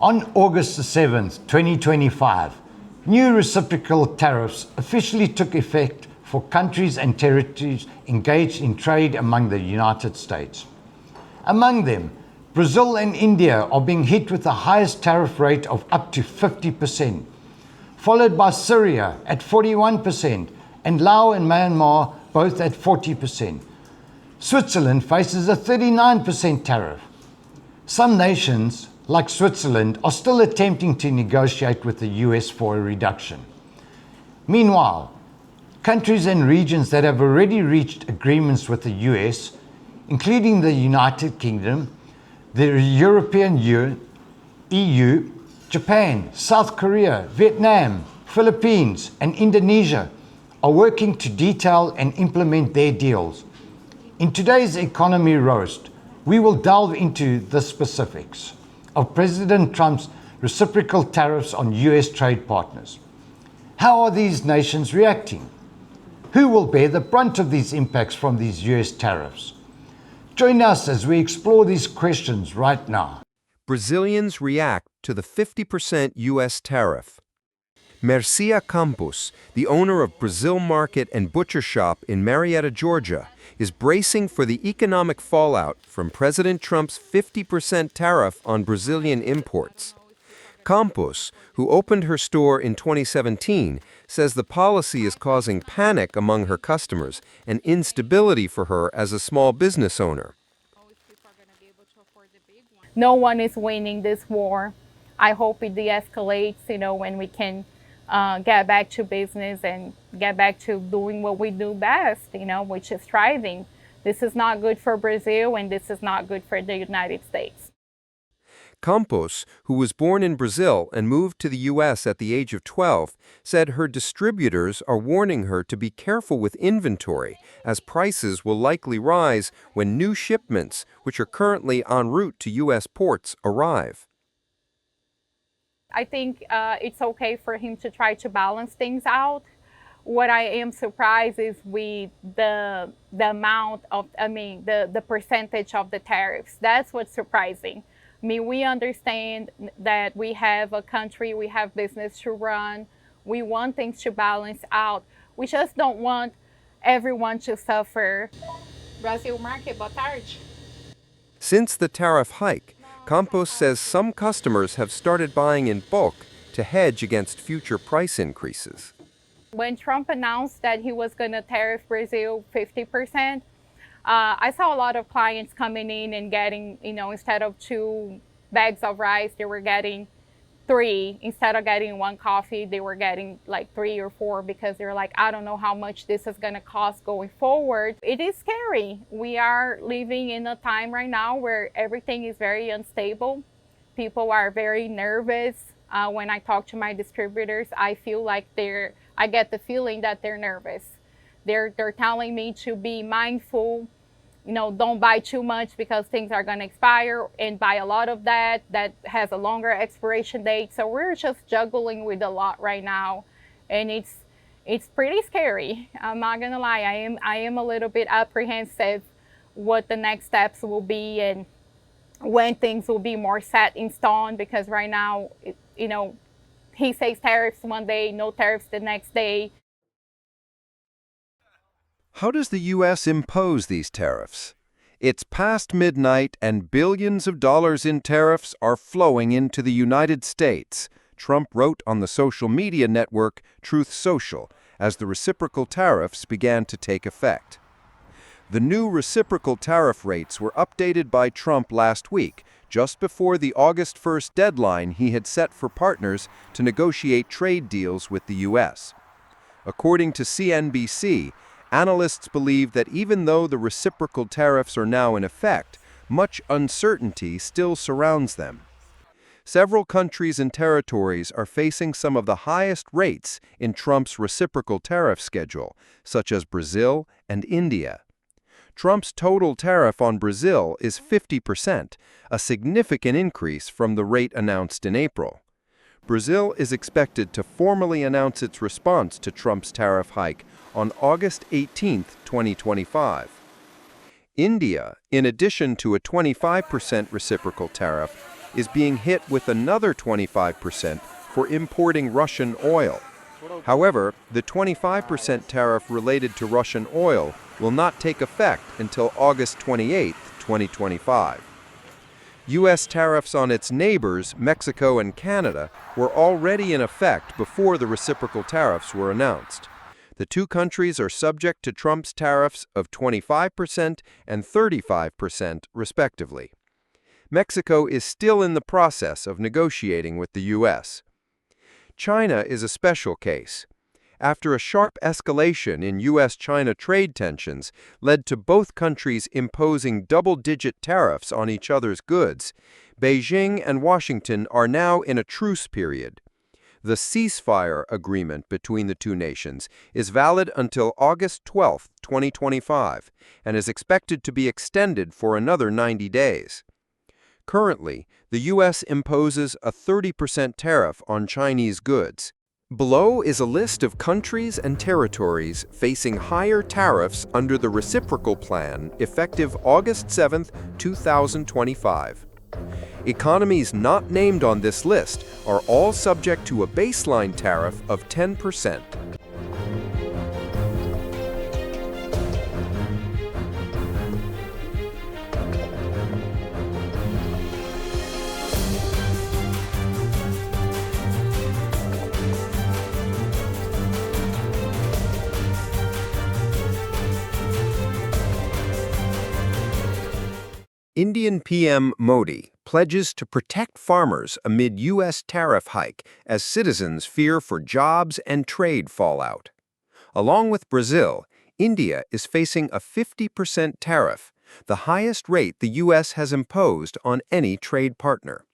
On August the 7th, 2025, new reciprocal tariffs officially took effect for countries and territories engaged in trade among the United States. Among them, Brazil and India are being hit with the highest tariff rate of up to 50%, followed by Syria at 41% and Laos and Myanmar both at 40%. Switzerland faces a 39% tariff. Some nations, like Switzerland, are still attempting to negotiate with the US for a reduction. Meanwhile, countries and regions that have already reached agreements with the US, including the United Kingdom, the European EU, Japan, South Korea, Vietnam, Philippines, and Indonesia, are working to detail and implement their deals. In today's Economy Roast, we will delve into the specifics of President Trump's reciprocal tariffs on US trade partners. How are these nations reacting? Who will bear the brunt of these impacts from these US tariffs? Join us as we explore these questions right now. Brazilians react to the 50% US tariff. Mercia Campos, the owner of Brazil Market and Butcher Shop in Marietta, Georgia, is bracing for the economic fallout from President Trump's 50% tariff on Brazilian imports. Campos, who opened her store in 2017, says the policy is causing panic among her customers and instability for her as a small business owner. No one is winning this war. I hope it de-escalates, when we can get back to business and get back to doing what we do best, which is thriving. This is not good for Brazil, and this is not good for the United States. Campos, who was born in Brazil and moved to the U.S. at the age of 12, said her distributors are warning her to be careful with inventory, as prices will likely rise when new shipments, which are currently en route to U.S. ports, arrive. I think it's okay for him to try to balance things out. What I am surprised is with the amount of, the percentage of the tariffs. That's what's surprising. We understand that we have a country, we have business to run. We want things to balance out. We just don't want everyone to suffer. Brasil Market, boa tarde. Since the tariff hike, Campos says some customers have started buying in bulk to hedge against future price increases. When Trump announced that he was going to tariff Brazil 50%, I saw a lot of clients coming in and getting, instead of 2 bags of rice, they were getting 3. Instead of getting 1 coffee, they were getting like 3 or 4 because they're like, I don't know how much this is going to cost going forward. It is scary. We are living in a time right now where everything is very unstable. People are very nervous. When I talk to my distributors, I feel like I get the feeling that they're nervous. They're telling me to be mindful, don't buy too much because things are going to expire, and buy a lot of that has a longer expiration date. So we're just juggling with a lot right now, and it's pretty scary. I'm not going to lie. I am a little bit apprehensive what the next steps will be and when things will be more set in stone, because right now, he says tariffs one day, no tariffs the next day. How does the U.S. impose these tariffs? It's past midnight and billions of dollars in tariffs are flowing into the United States, Trump wrote on the social media network Truth Social as the reciprocal tariffs began to take effect. The new reciprocal tariff rates were updated by Trump last week, just before the August 1st deadline he had set for partners to negotiate trade deals with the U.S. According to CNBC, analysts believe that even though the reciprocal tariffs are now in effect, much uncertainty still surrounds them. Several countries and territories are facing some of the highest rates in Trump's reciprocal tariff schedule, such as Brazil and India. Trump's total tariff on Brazil is 50%, a significant increase from the rate announced in April. Brazil is expected to formally announce its response to Trump's tariff hike on August 18, 2025. India, in addition to a 25% reciprocal tariff, is being hit with another 25% for importing Russian oil. However, the 25% tariff related to Russian oil will not take effect until August 28, 2025. U.S. tariffs on its neighbors, Mexico and Canada, were already in effect before the reciprocal tariffs were announced. The two countries are subject to Trump's tariffs of 25% and 35%, respectively. Mexico is still in the process of negotiating with the U.S. China is a special case. After a sharp escalation in U.S.-China trade tensions led to both countries imposing double-digit tariffs on each other's goods, Beijing and Washington are now in a truce period. The ceasefire agreement between the two nations is valid until August 12, 2025, and is expected to be extended for another 90 days. Currently, the U.S. imposes a 30% tariff on Chinese goods. Below is a list of countries and territories facing higher tariffs under the reciprocal plan effective August 7, 2025. Economies not named on this list are all subject to a baseline tariff of 10%. Indian PM Modi pledges to protect farmers amid U.S. tariff hike as citizens fear for jobs and trade fallout. Along with Brazil, India is facing a 50% tariff, the highest rate the U.S. has imposed on any trade partner.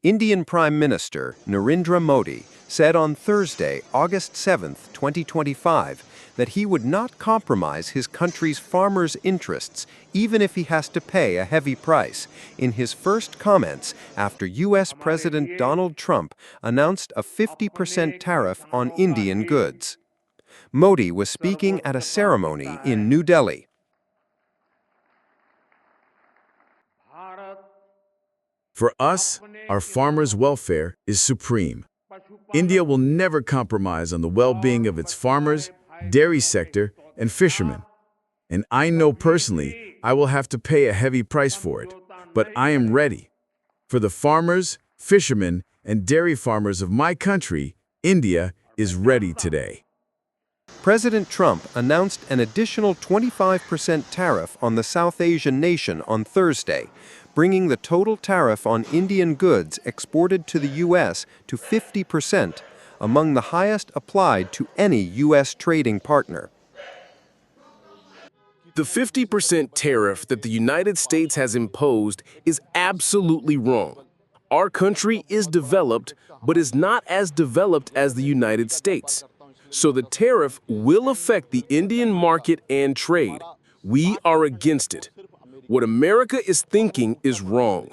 Indian Prime Minister Narendra Modi said on Thursday, August 7, 2025, that he would not compromise his country's farmers' interests even if he has to pay a heavy price, in his first comments after U.S. President Donald Trump announced a 50% tariff on Indian goods. Modi was speaking at a ceremony in New Delhi. For us, our farmers' welfare is supreme. India will never compromise on the well-being of its farmers, dairy sector, and fishermen. And I know personally I will have to pay a heavy price for it, but I am ready. For the farmers, fishermen, and dairy farmers of my country, India is ready today. President Trump announced an additional 25% tariff on the South Asian nation on Thursday, bringing the total tariff on Indian goods exported to the U.S. to 50%, among the highest applied to any U.S. trading partner. The 50% tariff that the United States has imposed is absolutely wrong. Our country is developed, but is not as developed as the United States. So the tariff will affect the Indian market and trade. We are against it. What America is thinking is wrong.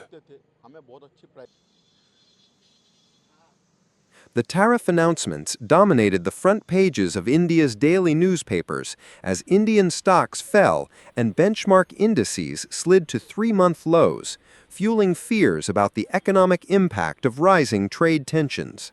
The tariff announcements dominated the front pages of India's daily newspapers as Indian stocks fell and benchmark indices slid to three-month lows, fueling fears about the economic impact of rising trade tensions.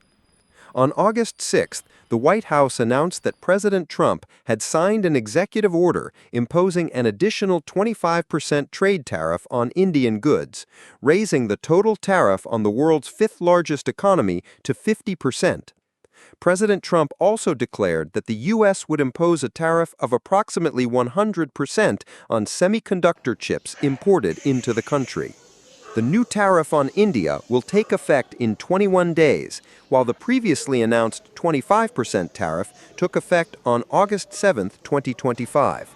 On August 6th, the White House announced that President Trump had signed an executive order imposing an additional 25% trade tariff on Indian goods, raising the total tariff on the world's fifth-largest economy to 50%. President Trump also declared that the U.S. would impose a tariff of approximately 100% on semiconductor chips imported into the country. The new tariff on India will take effect in 21 days, while the previously announced 25% tariff took effect on August 7, 2025.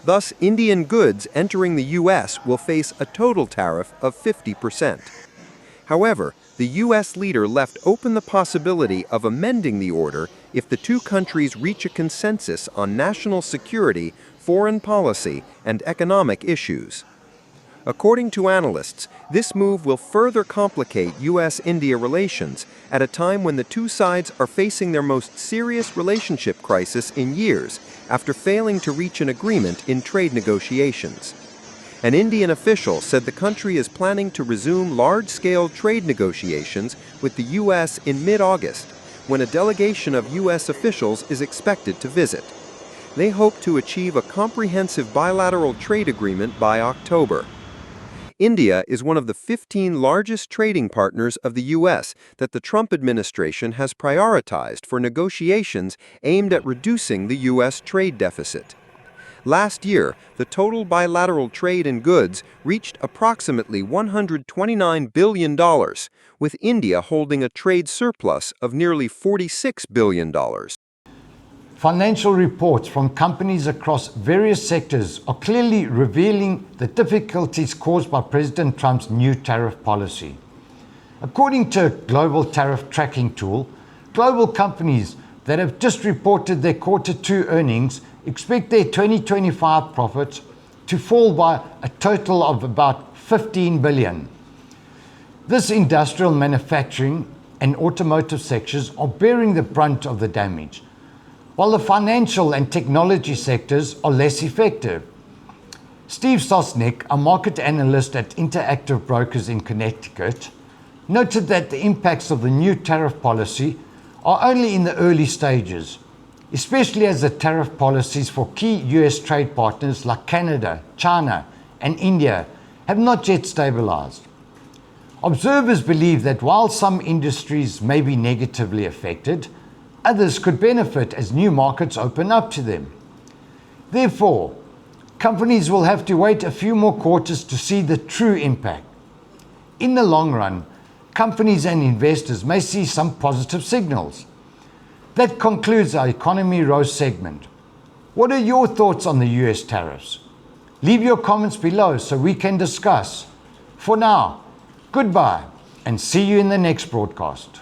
Thus, Indian goods entering the U.S. will face a total tariff of 50%. However, the U.S. leader left open the possibility of amending the order if the two countries reach a consensus on national security, foreign policy, and economic issues. According to analysts, this move will further complicate U.S.-India relations at a time when the two sides are facing their most serious relationship crisis in years after failing to reach an agreement in trade negotiations. An Indian official said the country is planning to resume large-scale trade negotiations with the U.S. in mid-August, when a delegation of U.S. officials is expected to visit. They hope to achieve a comprehensive bilateral trade agreement by October. India is one of the 15 largest trading partners of the U.S. that the Trump administration has prioritized for negotiations aimed at reducing the U.S. trade deficit. Last year, the total bilateral trade in goods reached approximately $129 billion, with India holding a trade surplus of nearly $46 billion. Financial reports from companies across various sectors are clearly revealing the difficulties caused by President Trump's new tariff policy. According to a global tariff tracking tool, global companies that have just reported their Q2 earnings expect their 2025 profits to fall by a total of about $15 billion. This industrial, manufacturing, and automotive sectors are bearing the brunt of the damage, while the financial and technology sectors are less effective. Steve Sosnick, a market analyst at Interactive Brokers in Connecticut, noted that the impacts of the new tariff policy are only in the early stages, especially as the tariff policies for key US trade partners like Canada, China, and India have not yet stabilized. Observers believe that while some industries may be negatively affected, others could benefit as new markets open up to them. Therefore, companies will have to wait a few more quarters to see the true impact. In the long run, companies and investors may see some positive signals. That concludes our Economy Roast segment. What are your thoughts on the US tariffs? Leave your comments below so we can discuss. For now, goodbye and see you in the next broadcast.